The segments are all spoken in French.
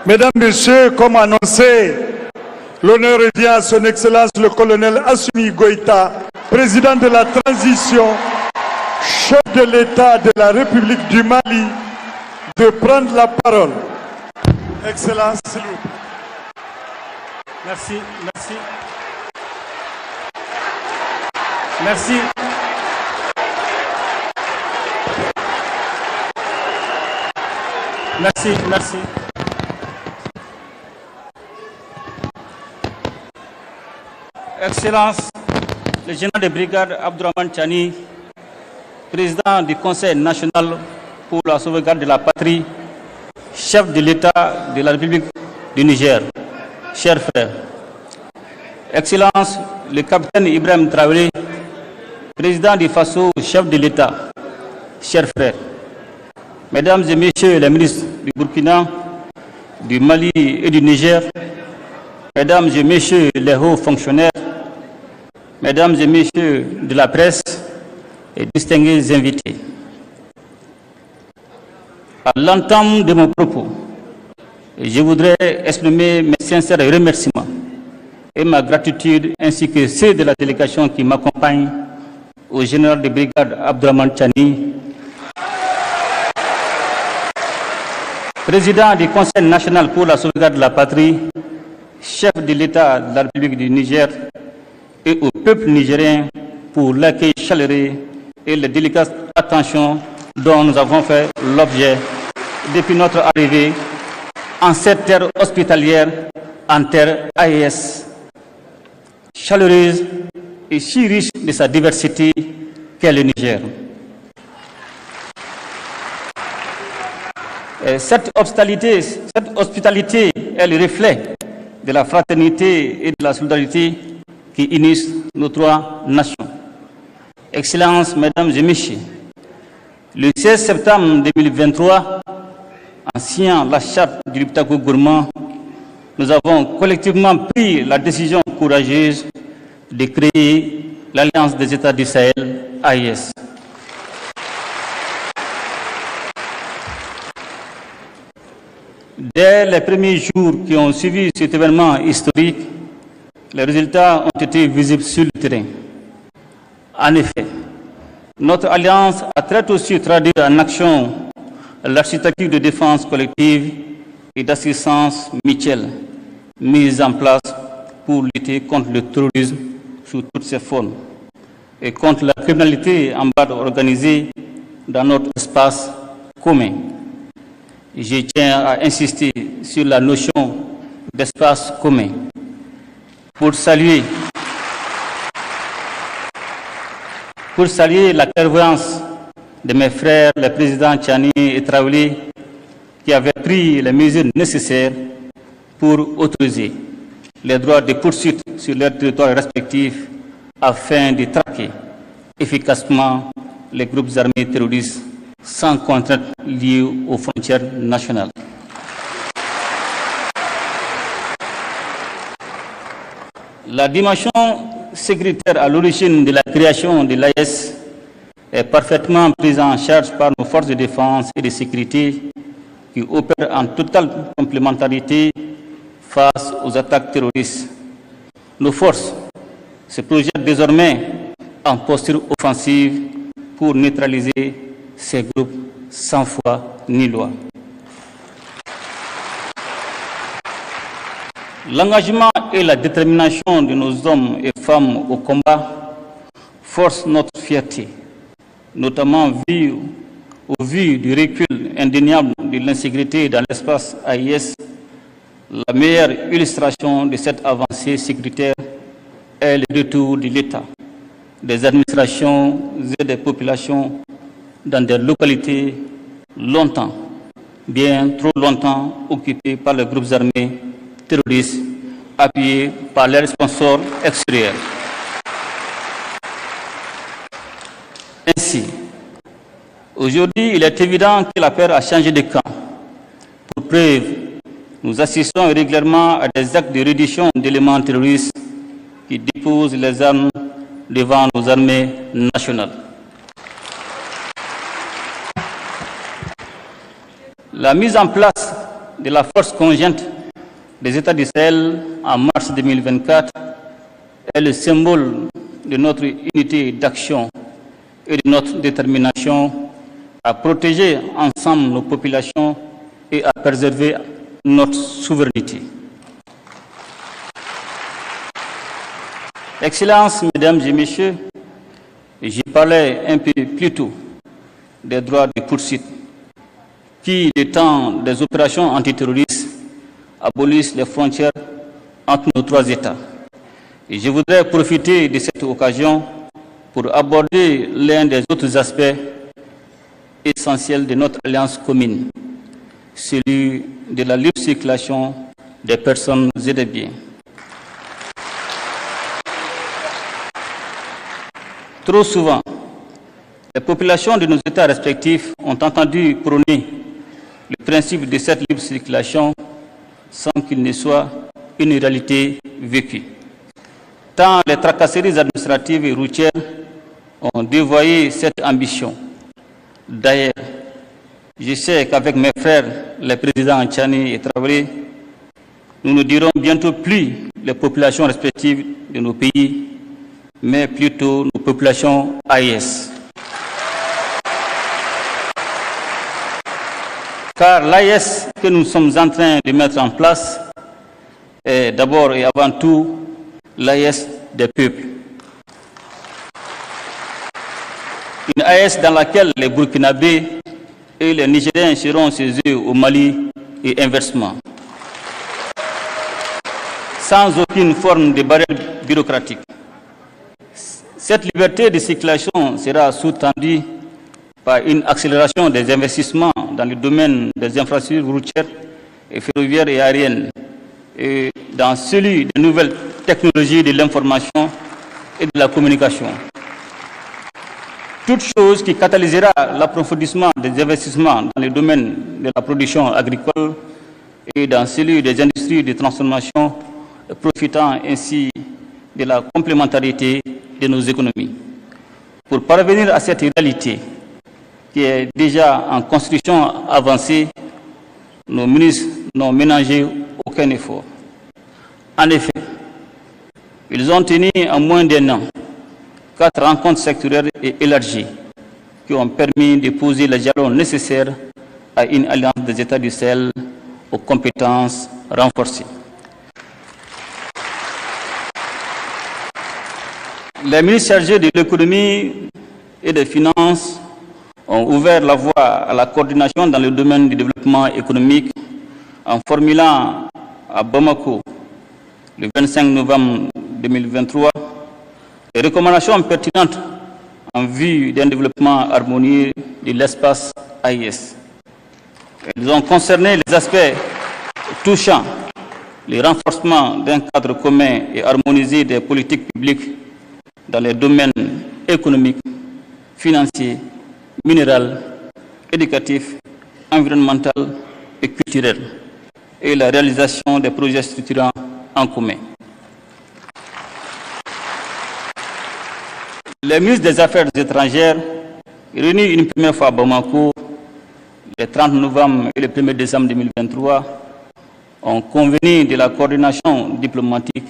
Mesdames, Messieurs, comme annoncé, l'honneur revient à son Excellence le colonel Assimi Goïta, président de la transition, chef de l'État de la République du Mali, de prendre la parole. Excellence, s'il vous plaît. Merci, merci. Merci. Merci, merci. Excellence, le général de brigade Abdourahmane Tiani, président du Conseil national pour la sauvegarde de la patrie, chef de l'État de la République du Niger, chers frères. Excellence, le capitaine Ibrahim Traoré, président du FASO, chef de l'État, chers frères. Mesdames et Messieurs les ministres du Burkina, du Mali et du Niger, Mesdames et Messieurs les hauts fonctionnaires, Mesdames et Messieurs de la presse et distingués invités. À l'entame de mon propos, je voudrais exprimer mes sincères remerciements et ma gratitude ainsi que ceux de la délégation qui m'accompagne au général de brigade Abdourahmane Tiani, président du Conseil national pour la sauvegarde de la patrie, chef de l'État de la République du Niger et au peuple nigérien pour l'accueil chaleureux et la délicate attention dont nous avons fait l'objet depuis notre arrivée en cette terre hospitalière, en terre AES, chaleureuse et si riche de sa diversité qu'est le Niger. Et cette hospitalité est le reflet de la fraternité et de la solidarité qui unissent nos trois nations. Excellences, Mesdames et Messieurs, le 16 septembre 2023, en signant la charte du Liptako Gourmand, nous avons collectivement pris la décision courageuse de créer l'Alliance des États du Sahel, AES. Dès les premiers jours qui ont suivi cet événement historique, les résultats ont été visibles sur le terrain. En effet, notre alliance a très tôt su traduire en action l'architecture de défense collective et d'assistance mutuelle mise en place pour lutter contre le terrorisme sous toutes ses formes et contre la criminalité en bande organisée dans notre espace commun. Je tiens à insister sur la notion d'espace commun pour saluer la clairvoyance de mes frères, les présidents Tiani et Traoré, qui avaient pris les mesures nécessaires pour autoriser les droits de poursuite sur leurs territoires respectifs afin de traquer efficacement les groupes armés terroristes sans contrainte liée aux frontières nationales. La dimension sécuritaire à l'origine de la création de l'AES est parfaitement prise en charge par nos forces de défense et de sécurité qui opèrent en totale complémentarité face aux attaques terroristes. Nos forces se projettent désormais en posture offensive pour neutraliser ces groupes sans foi ni loi. L'engagement et la détermination de nos hommes et femmes au combat forcent notre fierté, notamment au vu du recul indéniable de l'insécurité dans l'espace AIS. La meilleure illustration de cette avancée sécuritaire est le retour de l'État, des administrations et des populations dans des localités longtemps, bien trop longtemps occupées par les groupes armés terroristes appuyés par leurs sponsors extérieurs. Ainsi, aujourd'hui, il est évident que la paix a changé de camp. Pour preuve, nous assistons régulièrement à des actes de reddition d'éléments terroristes qui déposent les armes devant nos armées nationales. La mise en place de la force conjointe des États du Sahel en mars 2024 est le symbole de notre unité d'action et de notre détermination à protéger ensemble nos populations et à préserver notre souveraineté. Excellences, Mesdames et Messieurs, j'y parlais un peu plus tôt des droits de poursuite qui, du temps des opérations antiterroristes, abolissent les frontières entre nos trois États. Et je voudrais profiter de cette occasion pour aborder l'un des autres aspects essentiels de notre alliance commune, celui de la libre circulation des personnes et des biens. Trop souvent, les populations de nos États respectifs ont entendu prôner le principe de cette libre circulation sans qu'il ne soit une réalité vécue. Tant les tracasseries administratives et routières ont dévoyé cette ambition. D'ailleurs, je sais qu'avec mes frères, les présidents Tchani et Traoré, nous ne dirons bientôt plus les populations respectives de nos pays, mais plutôt nos populations AES. Car l'AES que nous sommes en train de mettre en place est d'abord et avant tout l'AES des peuples. Une AES dans laquelle les Burkinabés et les Nigériens seront chez eux au Mali et inversement, sans aucune forme de barrière bureaucratique. Cette liberté de circulation sera sous-tendue par une accélération des investissements dans le domaine des infrastructures routières et ferroviaires et aériennes, et dans celui des nouvelles technologies de l'information et de la communication. Toute chose qui catalysera l'approfondissement des investissements dans le domaine de la production agricole et dans celui des industries de transformation, profitant ainsi de la complémentarité de nos économies. Pour parvenir à cette réalité qui est déjà en construction avancée, nos ministres n'ont ménagé aucun effort. En effet, ils ont tenu en moins d'1 an 4 rencontres sectorielles et élargies qui ont permis de poser les jalons nécessaires à une alliance des États du Sahel aux compétences renforcées. Les ministres chargés de l'économie et des finances ont ouvert la voie à la coordination dans le domaine du développement économique en formulant à Bamako, le 25 novembre 2023, les recommandations pertinentes en vue d'un développement harmonieux de l'espace AES. Elles ont concerné les aspects touchant le renforcement d'un cadre commun et harmonisé des politiques publiques dans les domaines économiques, financiers, minéral, éducatif, environnemental et culturel, et la réalisation des projets structurants en commun. Les ministres des Affaires étrangères, réunis une première fois à Bamako, le 30 novembre et le 1er décembre 2023, ont convenu de la coordination diplomatique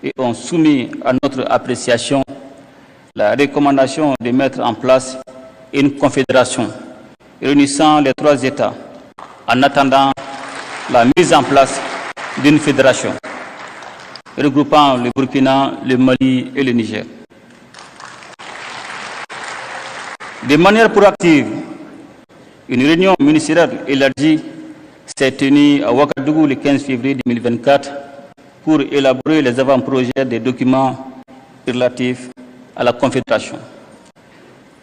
et ont soumis à notre appréciation la recommandation de mettre en place une confédération réunissant les 3 États en attendant la mise en place d'une fédération regroupant le Burkina, le Mali et le Niger. De manière proactive, une réunion ministérielle élargie s'est tenue à Ouagadougou le 15 février 2024 pour élaborer les avant-projets des documents relatifs à la Confédération.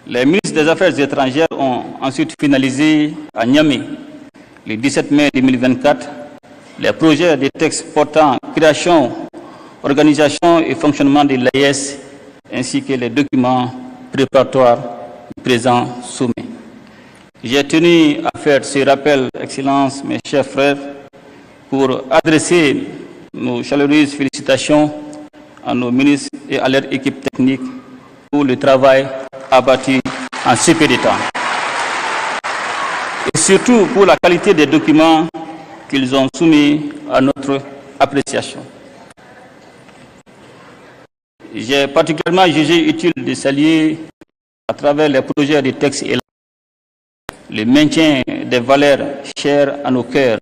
Les ministres des Affaires étrangères ont ensuite finalisé à Niamey, le 17 mai 2024, les projets de textes portant création, organisation et fonctionnement de l'AES, ainsi que les documents préparatoires du présent sommet. J'ai tenu à faire ce rappel, Excellences, mes chers frères, pour adresser nos chaleureuses félicitations à nos ministres et à leur équipe technique pour le travail abattu en si peu de temps. Et surtout pour la qualité des documents qu'ils ont soumis à notre appréciation. J'ai particulièrement jugé utile de saluer à travers les projets de texte et le maintien des valeurs chères à nos cœurs,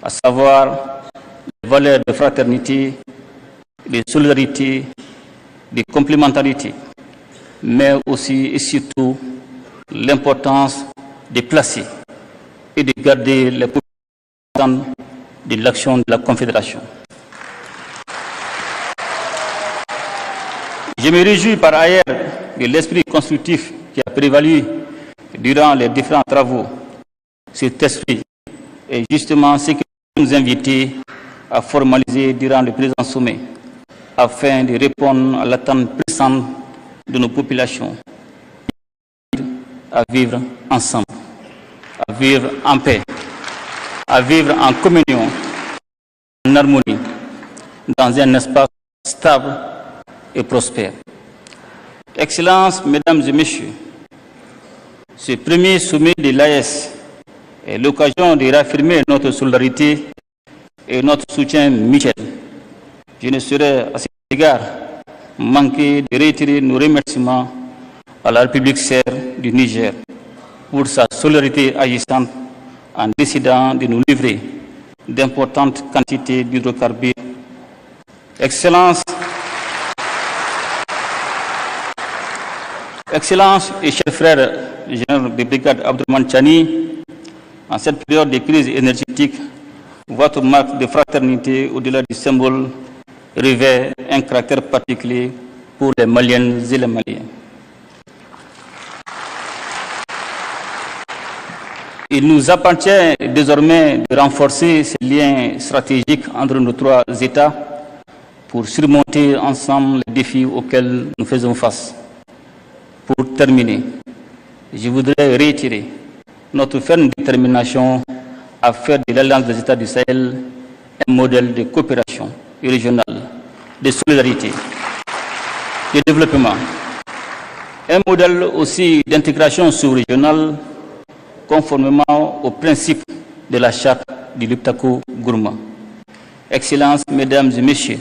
à savoir les valeurs de fraternité, de solidarité, de complémentarité, mais aussi et surtout l'importance de placer et de garder les populations de l'action de la Confédération. Je me réjouis par ailleurs de l'esprit constructif qui a prévalu durant les différents travaux. Cet esprit est justement ce qui nous invite à formaliser durant le présent sommet, afin de répondre à l'attente pressante de nos populations, à vivre ensemble, à vivre en paix, à vivre en communion, en harmonie, dans un espace stable et prospère. Excellences, Mesdames et Messieurs, ce premier sommet de l'AES est l'occasion de réaffirmer notre solidarité et notre soutien mutuel. Je ne saurais à cet égard manquer de réitérer nos remerciements à la République serbe du Niger pour sa solidarité agissante en décidant de nous livrer d'importantes quantités d'hydrocarbures. Excellences et chers frères, général de brigade Abdourahmane Tchani, en cette période de crise énergétique, votre marque de fraternité au-delà du symbole revêt un caractère particulier pour les Maliennes et les Maliens. Il nous appartient désormais de renforcer ces liens stratégiques entre nos trois États pour surmonter ensemble les défis auxquels nous faisons face. Pour terminer, je voudrais réitérer notre ferme détermination à faire de l'Alliance des États du Sahel un modèle de coopération régionale, de solidarité, de développement, un modèle aussi d'intégration sous-régionale conformément aux principes de la charte du Liptako-Gourma. Excellences, Mesdames et Messieurs,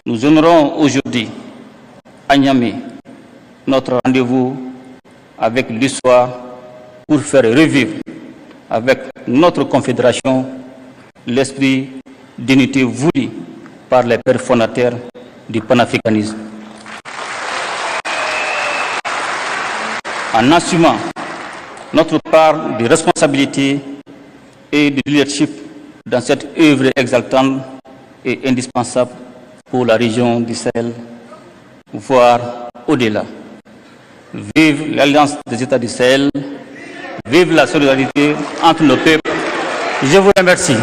nous honorons aujourd'hui à Niamey notre rendez-vous avec l'histoire pour faire revivre avec notre confédération l'esprit d'unité voulu par les pères fondateurs du panafricanisme. En assumant notre part de responsabilité et de leadership dans cette œuvre exaltante et indispensable pour la région du Sahel, voire au-delà. Vive l'Alliance des États du Sahel, vive la solidarité entre nos peuples. Je vous remercie.